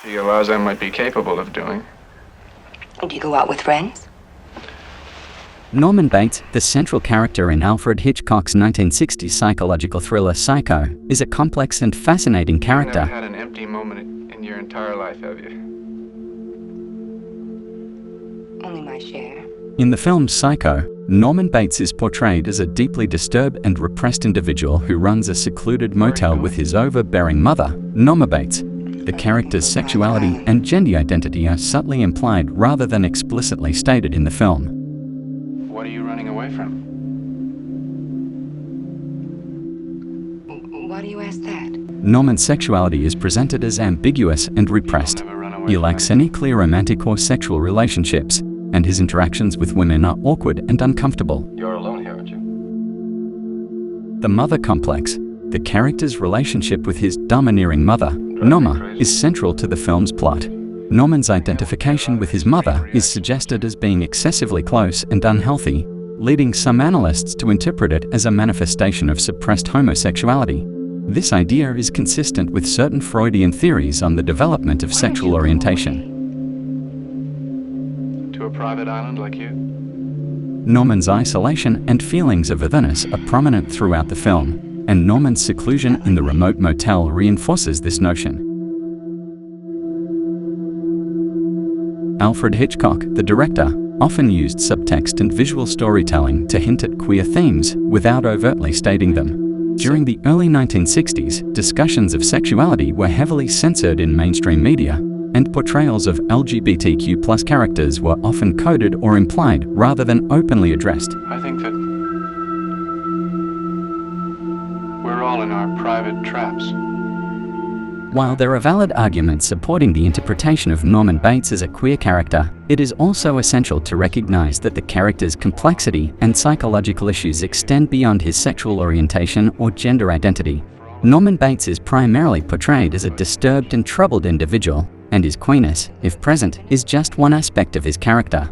He allows I might be capable of doing. Do you go out with friends? Norman Bates, the central character in Alfred Hitchcock's 1960s psychological thriller Psycho, is a complex and fascinating character. You've never had an empty moment in your entire life, have you? Only my share. In the film Psycho, Norman Bates is portrayed as a deeply disturbed and repressed individual who runs a secluded motel with his overbearing mother, Norma Bates. The character's sexuality and gender identity are subtly implied rather than explicitly stated in the film. What are you running away from? Why do you ask that? Norman's sexuality is presented as ambiguous and repressed. He lacks any clear romantic or sexual relationships, and his interactions with women are awkward and uncomfortable. You're alone here, aren't you? The mother complex, the character's relationship with his domineering mother, Norma, is central to the film's plot. Norman's identification with his mother is suggested as being excessively close and unhealthy, leading some analysts to interpret it as a manifestation of suppressed homosexuality. This idea is consistent with certain Freudian theories on the development of sexual orientation. To a private island like you? Norman's isolation and feelings of otherness are prominent throughout the film, and Norman's seclusion in the remote motel reinforces this notion. Alfred Hitchcock, the director, often used subtext and visual storytelling to hint at queer themes without overtly stating them. During the early 1960s, discussions of sexuality were heavily censored in mainstream media, and portrayals of LGBTQ+ characters were often coded or implied rather than openly addressed. I think that we're all in our private traps. While there are valid arguments supporting the interpretation of Norman Bates as a queer character, it is also essential to recognize that the character's complexity and psychological issues extend beyond his sexual orientation or gender identity. Norman Bates is primarily portrayed as a disturbed and troubled individual, and his queerness, if present, is just one aspect of his character.